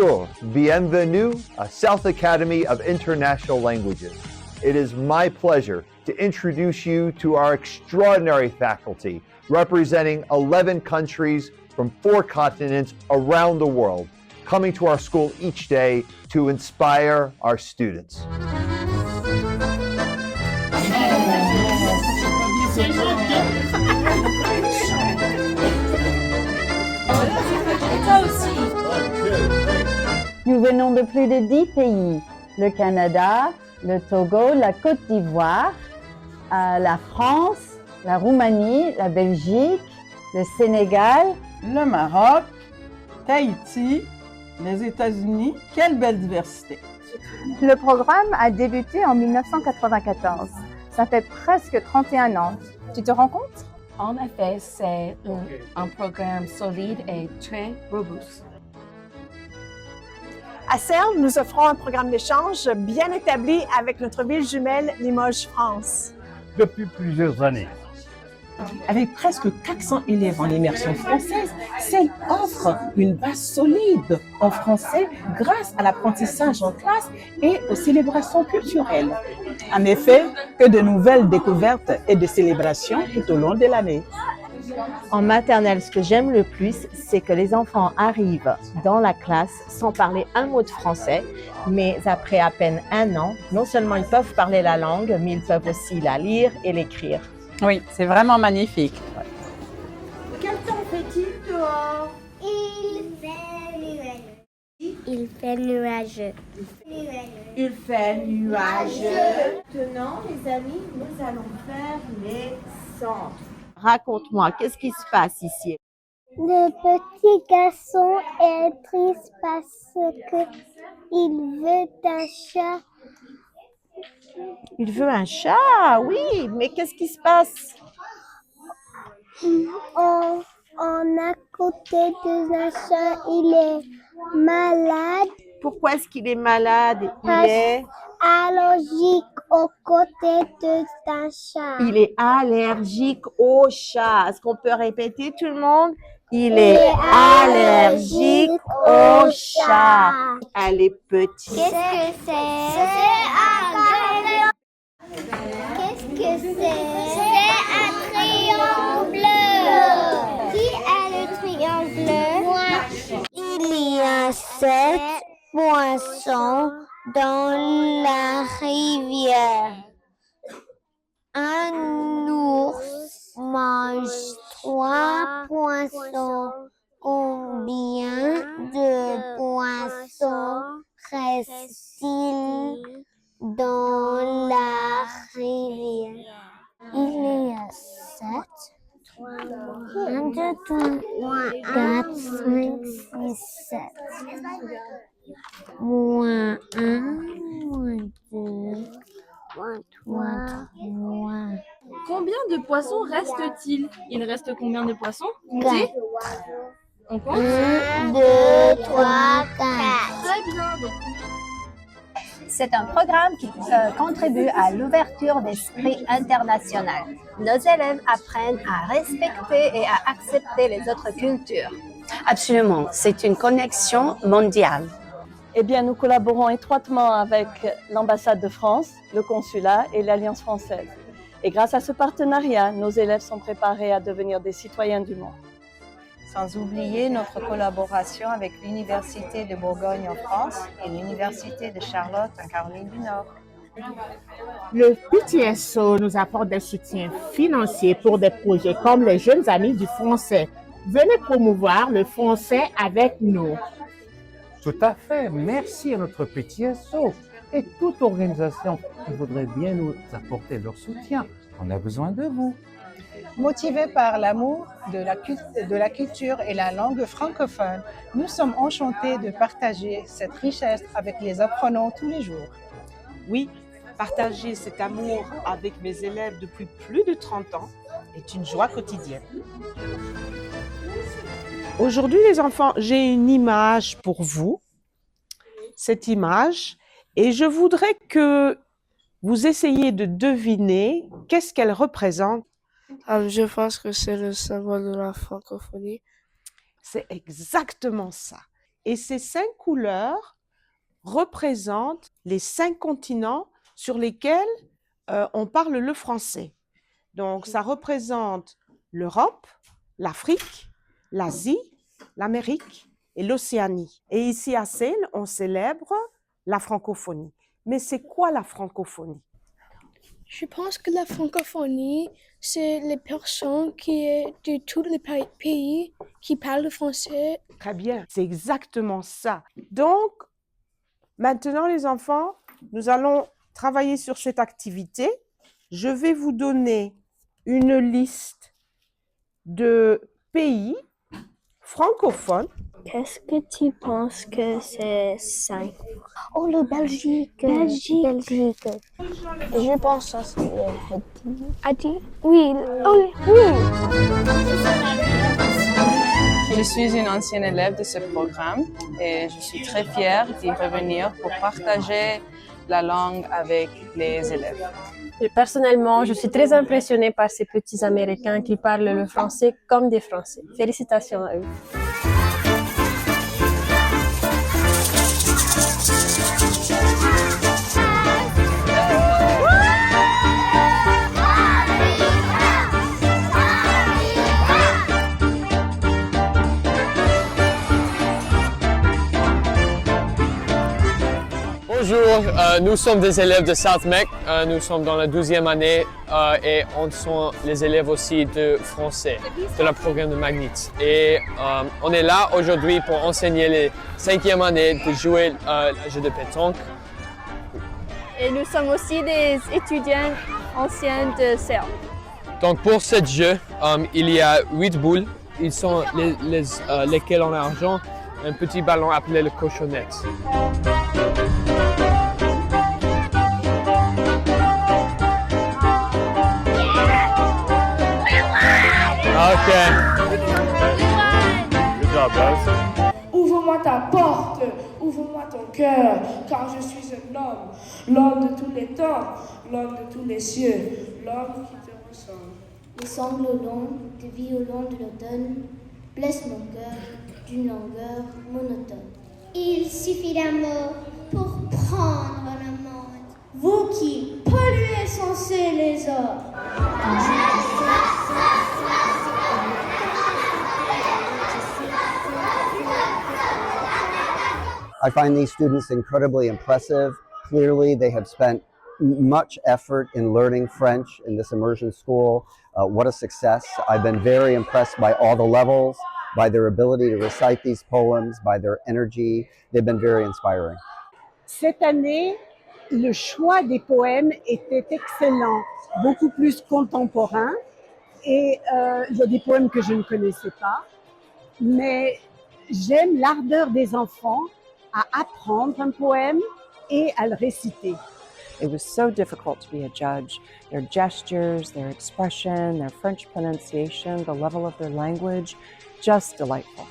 Bonjour, bienvenue à South Academy of International Languages. It is my pleasure to introduce you to our extraordinary faculty, representing 11 countries from 4 continents around the world, coming to our school each day to inspire our students. Nous venons de plus de 10 pays, le Canada, le Togo, la Côte d'Ivoire, la France, la Roumanie, la Belgique, le Sénégal, le Maroc, Tahiti, les États-Unis. Quelle belle diversité! Le programme a débuté en 1994. Ça fait presque 31 ans. Tu te rends compte? En effet, c'est un programme solide et très robuste. À CERN, nous offrons un programme d'échange bien établi avec notre ville jumelle Limoges, France. Depuis plusieurs années. Avec presque 400 élèves en immersion française, CERN offre une base solide en français grâce à l'apprentissage en classe et aux célébrations culturelles. En effet, que de nouvelles découvertes et de célébrations tout au long de l'année. En maternelle, ce que j'aime le plus, c'est que les enfants arrivent dans la classe sans parler un mot de français, mais après à peine 1 an, non seulement ils peuvent parler la langue, mais ils peuvent aussi la lire et l'écrire. Oui, c'est vraiment magnifique. Quel temps fait-il dehors? Il fait nuageux. Il fait nuageux. Maintenant, les amis, nous allons faire les centres. Raconte-moi, qu'est-ce qui se passe ici? Le petit garçon est triste parce que il veut un chat. Il veut un chat, oui, mais qu'est-ce qui se passe? On a côté de un chat, il est malade. Pourquoi est-ce qu'il est malade? Il est allergique au côté de un chat. Il est allergique au chat. Est-ce qu'on peut répéter tout le monde? Il est allergique au chat. Elle est petite. Qu'est-ce que c'est? C'est un crayon. Qu'est-ce que c'est? C'est un crayon bleu. Qui a le crayon bleu? Moi. Il y a 7 poissons dans la rivière. Un ours mange 3 poissons. Combien de poissons restent-il dans la rivière? Il y a 7. 1, 2, 3, 4, 5, 6, 7. Moins 1, moins 2, moins 3, moins. Combien de poissons reste-t-il? Il reste combien de poissons? 4. On compte? 1, 2, 3, 4. Très bien. C'est un programme qui contribue à l'ouverture d'esprit international. Nos élèves apprennent à respecter et à accepter les autres cultures. Absolument, c'est une connexion mondiale. Eh bien, nous collaborons étroitement avec l'ambassade de France, le consulat et l'Alliance française. Et grâce à ce partenariat, nos élèves sont préparés à devenir des citoyens du monde. Sans oublier notre collaboration avec l'Université de Bourgogne en France et l'Université de Charlotte en Caroline du Nord. Le PTSO nous apporte des soutiens financiers pour des projets comme les Jeunes Amis du Français. Venez promouvoir le français avec nous. Tout à fait. Merci à notre PTSO et toute organisation qui voudrait bien nous apporter leur soutien. On a besoin de vous. Motivés par l'amour de la culture et la langue francophone, nous sommes enchantés de partager cette richesse avec les apprenants tous les jours. Oui, partager cet amour avec mes élèves depuis plus de 30 ans est une joie quotidienne. Aujourd'hui, les enfants, j'ai une image pour vous. Cette image, et je voudrais que vous essayiez de deviner qu'est-ce qu'elle représente. Je pense que c'est le symbole de la francophonie. C'est exactement ça. Et ces 5 couleurs représentent les 5 continents sur lesquels on parle le français. Donc, ça représente l'Europe, l'Afrique, l'Asie, l'Amérique et l'Océanie. Et ici à Sale, on célèbre la francophonie. Mais c'est quoi la francophonie? Je pense que la francophonie, c'est les personnes de tous les pays qui parlent le français. Très bien, c'est exactement ça. Donc, maintenant les enfants, nous allons travailler sur cette activité. Je vais vous donner une liste de pays francophones. Qu'est-ce que tu penses que c'est 5? Oh, le Belgique. Belgique. Je pense que c'est Haïti. Haïti? Oui. Oh, oui. Je suis une ancienne élève de ce programme et je suis très fière d'y revenir pour partager la langue avec les élèves. Et personnellement, je suis très impressionnée par ces petits Américains qui parlent le français comme des Français. Félicitations à eux. Bonjour, nous sommes des élèves de South Meck. Nous sommes dans la 12e année et on sont les élèves aussi de français, de la programme de Magnet. Et on est là aujourd'hui pour enseigner les 5e années de jouer le jeu de pétanque. Et nous sommes aussi des étudiants anciens de CERN. Donc pour ce jeu, il y a 8 boules. Ils sont lesquelles en argent, un petit ballon appelé le cochonnette. Okay. Good job, guys. Ouvre-moi ta porte, ouvre-moi ton cœur, car je suis un homme, l'homme de tous les temps, l'homme de tous les cieux, l'homme qui te ressemble. Les sanglots longs du violon de l'automne blessent mon cœur d'une langueur monotone. Il suffit d'un mot pour prendre le monde. Vous qui polluez sans cesse les ors. I find these students incredibly impressive. Clearly, they have spent much effort in learning French in this immersion school. What a success. I've been very impressed by all the levels, by their ability to recite these poems, by their energy. They've been very inspiring. Cette année, le choix des poèmes était excellent, beaucoup plus contemporain. Et il y a des poèmes que je ne connaissais pas. Mais j'aime l'ardeur des enfants à apprendre un poème et à le réciter. It was so difficult to be a judge. Their gestures, their expression, their French pronunciation, the level of their language, just delightful.